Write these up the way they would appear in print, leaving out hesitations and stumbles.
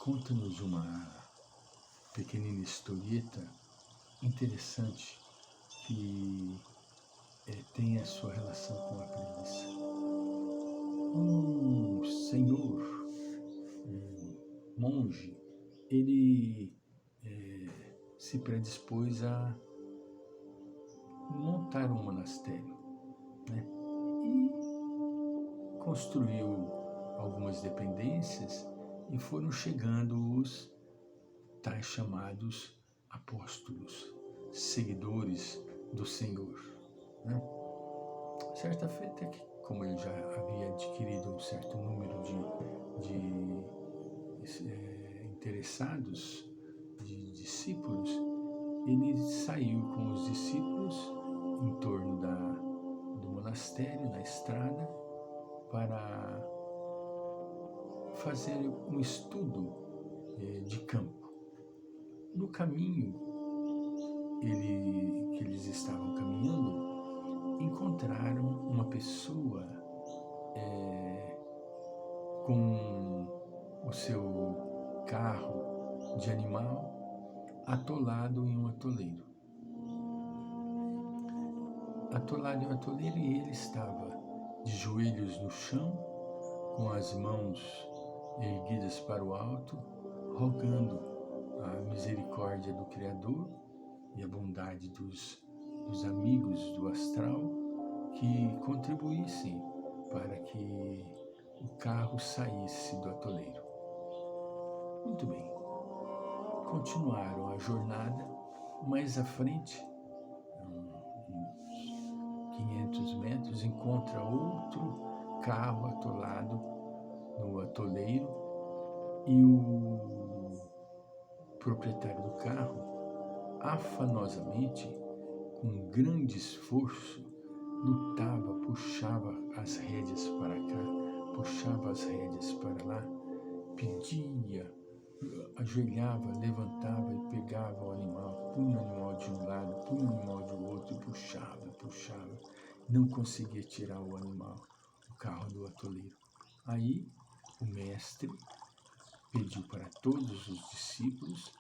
conta-nos uma pequenina historieta interessante que tem a sua relação com a preguiça. Um senhor, um monge, ele se predispôs a montar um monastério, né? E construiu algumas dependências e foram chegando os tais chamados apóstolos, seguidores do Senhor, né? Certa feita, como ele já havia adquirido um certo número de interessados, de discípulos, ele saiu com os discípulos em torno do monastério, na estrada, para fazer um estudo de campo. No caminho que eles estavam caminhando, encontraram uma pessoa com o seu carro de animal atolado em um atoleiro. Atolado em um atoleiro, e ele estava de joelhos no chão, com as mãos erguidas para o alto, rogando a misericórdia do Criador e a bondade dos amigos do astral que contribuíssem para que o carro saísse do atoleiro. Muito bem. Continuaram a jornada. Mais à frente, uns 500 metros, encontra outro carro atolado no atoleiro e o proprietário do carro, afanosamente, com grande esforço, lutava, puxava as rédeas para cá, puxava as rédeas para lá, pedia, ajoelhava, levantava e pegava o animal, punha o animal de um lado, punha o animal de outro e puxava, não conseguia tirar o animal, o carro do atoleiro. Aí o mestre pediu para todos os discípulos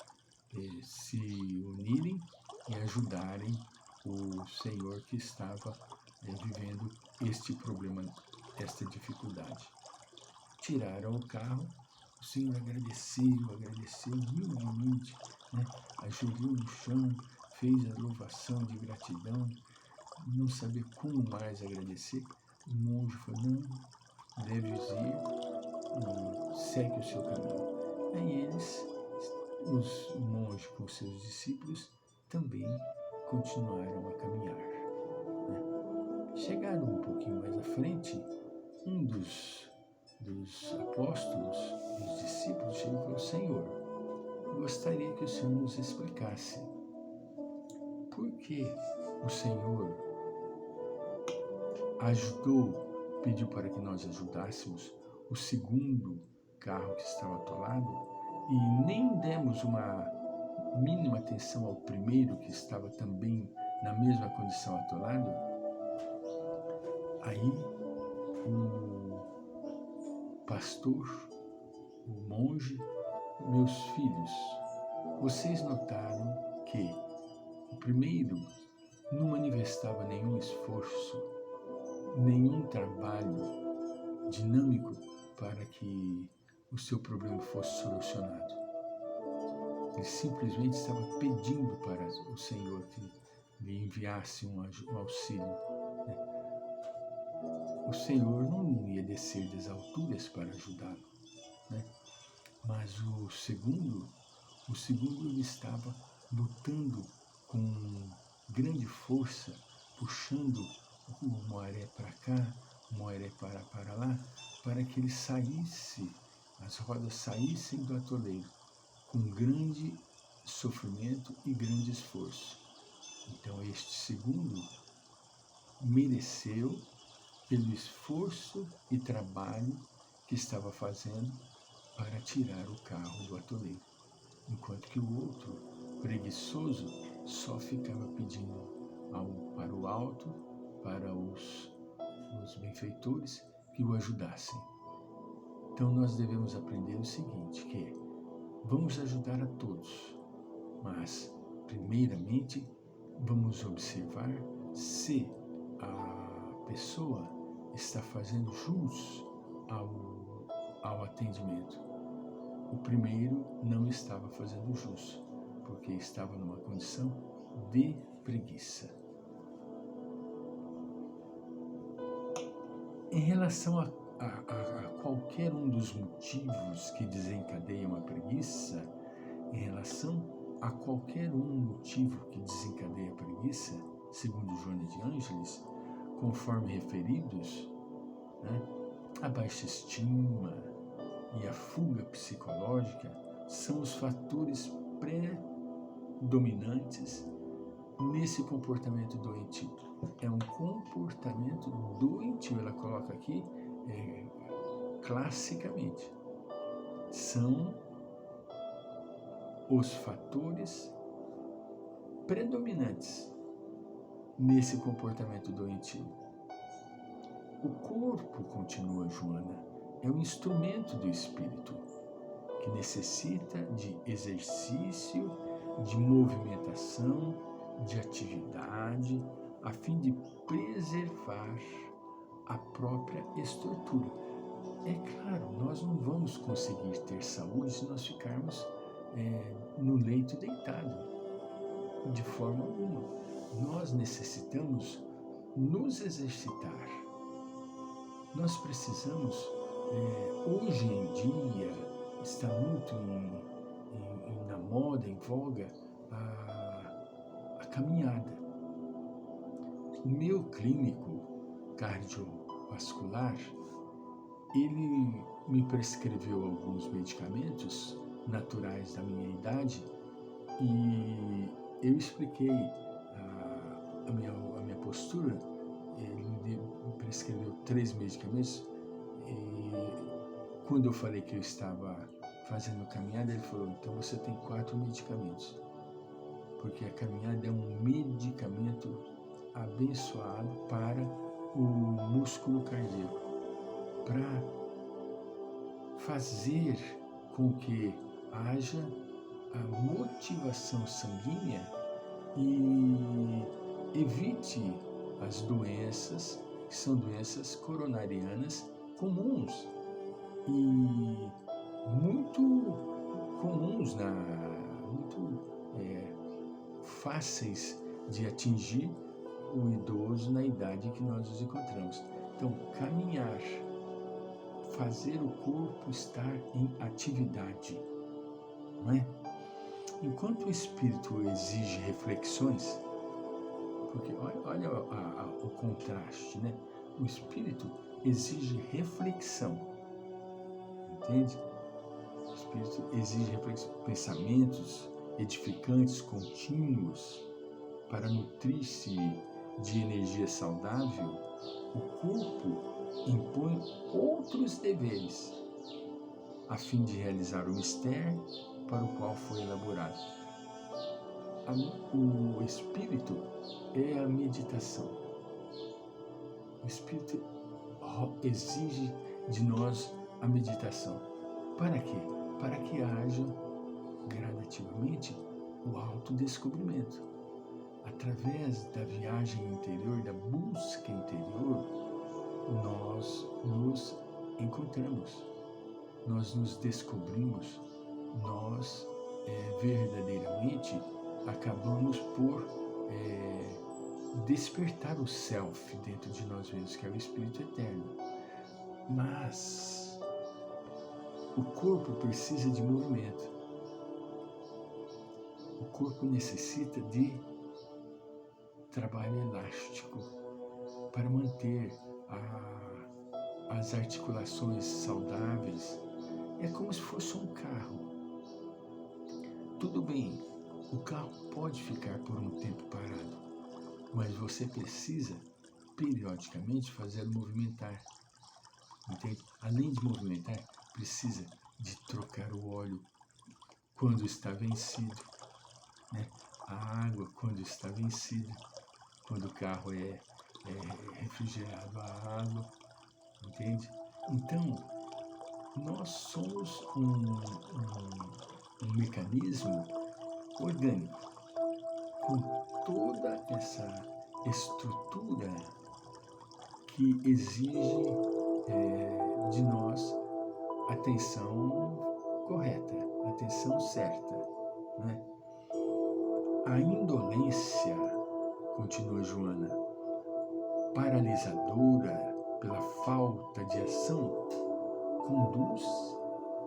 se unirem e ajudarem o Senhor que estava vivendo este problema, esta dificuldade. Tiraram o carro, o Senhor agradeceu humildemente, né? Ajoelhou no chão, fez a louvação de gratidão, não sabia como mais agradecer. O monge falou: não, deves ir e segue o seu caminho. Aí os monges com seus discípulos, também continuaram a caminhar, né? Chegaram um pouquinho mais à frente, um dos apóstolos, dos discípulos, chegou e falou: Senhor, gostaria que o Senhor nos explicasse por que o Senhor pediu para que nós ajudássemos o segundo carro que estava atolado e nem demos uma mínima atenção ao primeiro que estava também na mesma condição atolado. Aí o pastor, o monge: meus filhos, vocês notaram que o primeiro não manifestava nenhum esforço, nenhum trabalho dinâmico para que o seu problema fosse solucionado. Ele simplesmente estava pedindo para o Senhor que lhe enviasse um auxílio, né? O Senhor não ia descer das alturas para ajudá-lo, né? Mas o segundo ele estava lutando com grande força, puxando uma maré para cá, uma maré para lá, para que ele saísse, as rodas saíssem do atoleiro, com grande sofrimento e grande esforço. Então este segundo mereceu pelo esforço e trabalho que estava fazendo para tirar o carro do atoleiro, enquanto que o outro, preguiçoso, só ficava pedindo para o alto, para os benfeitores que o ajudassem. Então nós devemos aprender o seguinte, que Vamos ajudar a todos, mas, primeiramente, vamos observar se a pessoa está fazendo jus ao atendimento. O primeiro não estava fazendo jus, porque estava numa condição de preguiça. Em relação a qualquer um dos motivos que desencadeiam a preguiça, em relação a qualquer um motivo que desencadeia a preguiça, segundo Joana de Ângeles, conforme referidos, né, a baixa estima e a fuga psicológica são os fatores predominantes nesse comportamento doentio. É um comportamento doentio, ela coloca aqui classicamente. São os fatores predominantes nesse comportamento doentio. O corpo, continua Joana, é um instrumento do espírito que necessita de exercício, de movimentação, de atividade, a fim de preservar a própria estrutura. É claro, nós não vamos conseguir ter saúde se nós ficarmos no leito deitado, de forma alguma. Nós necessitamos nos exercitar. Nós precisamos, hoje em dia, está muito na moda, em voga, a caminhada. O meu clínico cardiovascular, ele me prescreveu alguns medicamentos naturais da minha idade e eu expliquei a minha postura. Ele me prescreveu 3 medicamentos e quando eu falei que eu estava fazendo caminhada, ele falou, então você tem 4 medicamentos, porque a caminhada é um medicamento abençoado para o músculo cardíaco, para fazer com que haja a motivação sanguínea e evite as doenças, que são doenças coronarianas comuns e muito comuns, muito fáceis de atingir o idoso na idade em que nós nos encontramos. Então, caminhar, fazer o corpo estar em atividade, não é? Enquanto o espírito exige reflexões, porque olha o contraste, né? O espírito exige reflexão, entende? O espírito exige reflexão, pensamentos edificantes, contínuos, para nutrir-se de energia saudável. O corpo impõe outros deveres, a fim de realizar o mistério para o qual foi elaborado. O espírito é a meditação. O espírito exige de nós a meditação. Para quê? Para que haja gradativamente o autodescobrimento. Através da viagem interior, da busca interior, nós nos encontramos, nós nos descobrimos, nós verdadeiramente acabamos por despertar o self dentro de nós mesmos, que é o Espírito Eterno. Mas o corpo precisa de movimento. O corpo necessita de trabalho elástico para manter as articulações saudáveis. É como se fosse um carro. Tudo bem, o carro pode ficar por um tempo parado, mas você precisa periodicamente fazê-lo movimentar. Entende? Além de movimentar, precisa de trocar o óleo quando está vencido, né? A água quando está vencida, quando o carro é refrigerado a água, entende? Então, nós somos um mecanismo orgânico, com toda essa estrutura que exige de nós atenção correta, atenção certa, né? A indolência, continua Joana, paralisadora pela falta de ação, conduz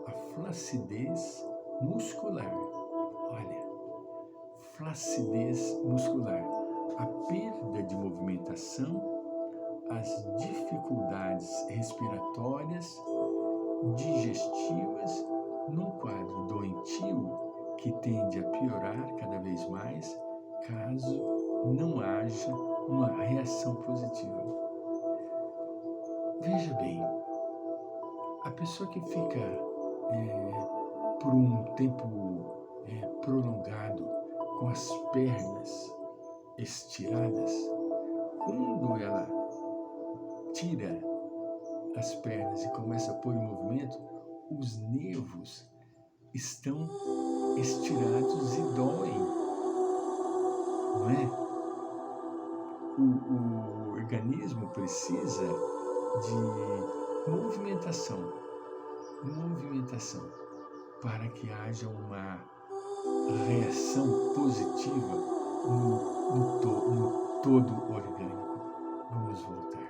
à flacidez muscular. Olha, flacidez muscular, a perda de movimentação, as dificuldades respiratórias, digestivas, num quadro doentio que tende a piorar cada vez mais caso não haja uma reação positiva. Veja bem, a pessoa que fica por um tempo prolongado com as pernas estiradas, quando ela tira as pernas e começa a pôr em movimento, os nervos estão estirados e doem, não é? O organismo precisa de movimentação, para que haja uma reação positiva no todo orgânico. Vamos voltar.